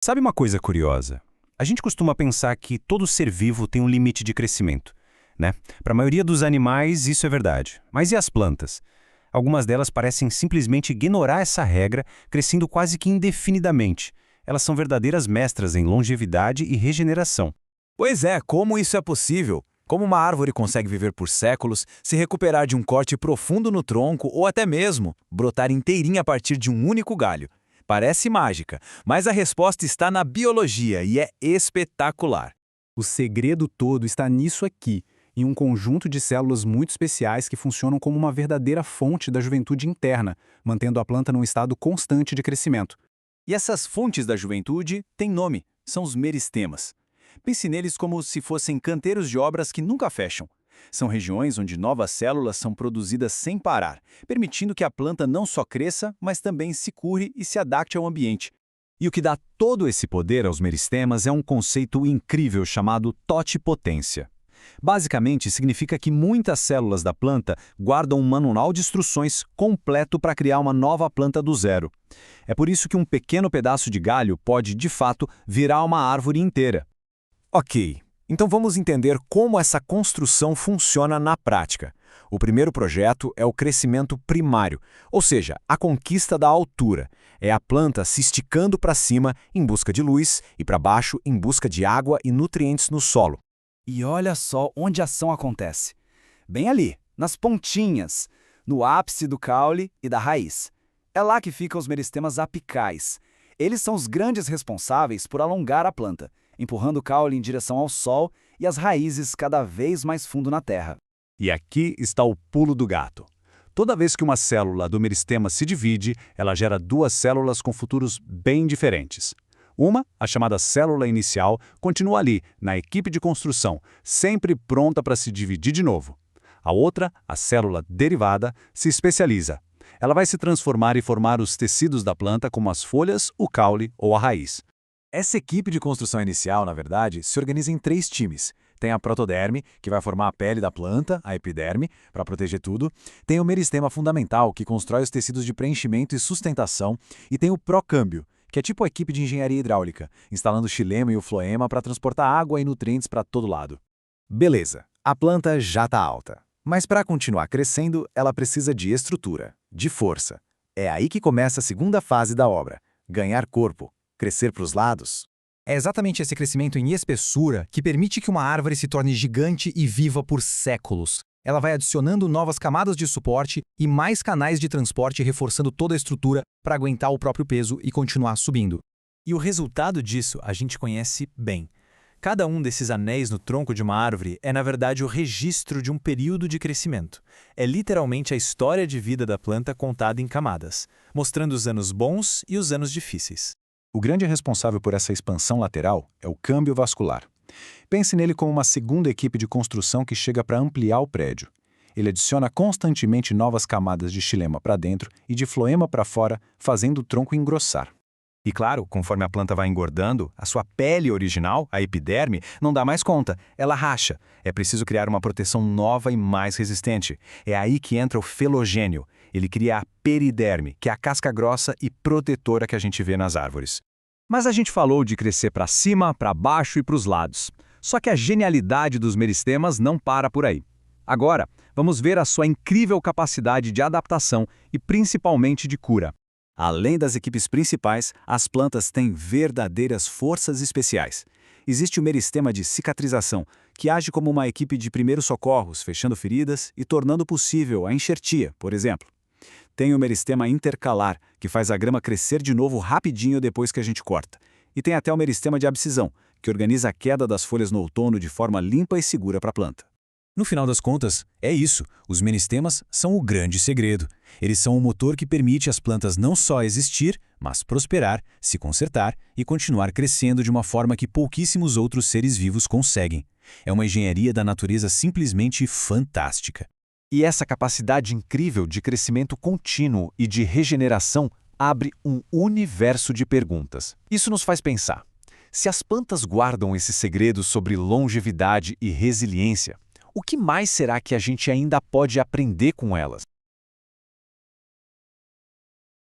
Sabe uma coisa curiosa? A gente costuma pensar que todo ser vivo tem um limite de crescimento, né? Para a maioria dos animais, isso é verdade. Mas e as plantas? Algumas delas parecem simplesmente ignorar essa regra, crescendo quase que indefinidamente. Elas são verdadeiras mestras em longevidade e regeneração. Pois é, como isso é possível? Como uma árvore consegue viver por séculos, se recuperar de um corte profundo no tronco ou até mesmo brotar inteirinha a partir de um único galho? Parece mágica, mas a resposta está na biologia e é espetacular. O segredo todo está nisso aqui, em um conjunto de células muito especiais que funcionam como uma verdadeira fonte da juventude interna, mantendo a planta num estado constante de crescimento. E essas fontes da juventude têm nome, são os meristemas. Pense neles como se fossem canteiros de obras que nunca fecham. São regiões onde novas células são produzidas sem parar, permitindo que a planta não só cresça, mas também se cure e se adapte ao ambiente. E o que dá todo esse poder aos meristemas é um conceito incrível chamado totipotência. Basicamente, significa que muitas células da planta guardam um manual de instruções completo para criar uma nova planta do zero. É por isso que um pequeno pedaço de galho pode, de fato, virar uma árvore inteira. Ok, então vamos entender como essa construção funciona na prática. O primeiro projeto é o crescimento primário, ou seja, a conquista da altura. É a planta se esticando para cima em busca de luz e para baixo em busca de água e nutrientes no solo. E olha só onde a ação acontece. Bem ali, nas pontinhas, no ápice do caule e da raiz. É lá que ficam os meristemas apicais. Eles são os grandes responsáveis por alongar a planta, empurrando o caule em direção ao sol e as raízes cada vez mais fundo na terra. E aqui está o pulo do gato. Toda vez que uma célula do meristema se divide, ela gera duas células com futuros bem diferentes. Uma, a chamada célula inicial, continua ali, na equipe de construção, sempre pronta para se dividir de novo. A outra, a célula derivada, se especializa. Ela vai se transformar e formar os tecidos da planta, como as folhas, o caule ou a raiz. Essa equipe de construção inicial, na verdade, se organiza em 3 times. Tem a protoderme, que vai formar a pele da planta, a epiderme, para proteger tudo. Tem o meristema fundamental, que constrói os tecidos de preenchimento e sustentação. E tem o procâmbio, que é tipo a equipe de engenharia hidráulica, instalando o xilema e o floema para transportar água e nutrientes para todo lado. Beleza, a planta já está alta. Mas para continuar crescendo, ela precisa de estrutura, de força. É aí que começa a segunda fase da obra, ganhar corpo, crescer para os lados. É exatamente esse crescimento em espessura que permite que uma árvore se torne gigante e viva por séculos. Ela vai adicionando novas camadas de suporte e mais canais de transporte, reforçando toda a estrutura para aguentar o próprio peso e continuar subindo. E o resultado disso a gente conhece bem. Cada um desses anéis no tronco de uma árvore é, na verdade, o registro de um período de crescimento. É literalmente a história de vida da planta contada em camadas, mostrando os anos bons e os anos difíceis. O grande responsável por essa expansão lateral é o câmbio vascular. Pense nele como uma segunda equipe de construção que chega para ampliar o prédio. Ele adiciona constantemente novas camadas de xilema para dentro e de floema para fora, fazendo o tronco engrossar. E claro, conforme a planta vai engordando, a sua pele original, a epiderme, não dá mais conta, ela racha. É preciso criar uma proteção nova e mais resistente. É aí que entra o felogênio. Ele cria a periderme, que é a casca grossa e protetora que a gente vê nas árvores. Mas a gente falou de crescer para cima, para baixo e para os lados. Só que a genialidade dos meristemas não para por aí. Agora, vamos ver a sua incrível capacidade de adaptação e principalmente de cura. Além das equipes principais, as plantas têm verdadeiras forças especiais. Existe o meristema de cicatrização, que age como uma equipe de primeiros socorros, fechando feridas e tornando possível a enxertia, por exemplo. Tem o meristema intercalar, que faz a grama crescer de novo rapidinho depois que a gente corta. E tem até o meristema de abscisão, que organiza a queda das folhas no outono de forma limpa e segura para a planta. No final das contas, é isso. Os meristemas são o grande segredo. Eles são o motor que permite às plantas não só existir, mas prosperar, se consertar e continuar crescendo de uma forma que pouquíssimos outros seres vivos conseguem. É uma engenharia da natureza simplesmente fantástica. E essa capacidade incrível de crescimento contínuo e de regeneração abre um universo de perguntas. Isso nos faz pensar: se as plantas guardam esses segredos sobre longevidade e resiliência, o que mais será que a gente ainda pode aprender com elas?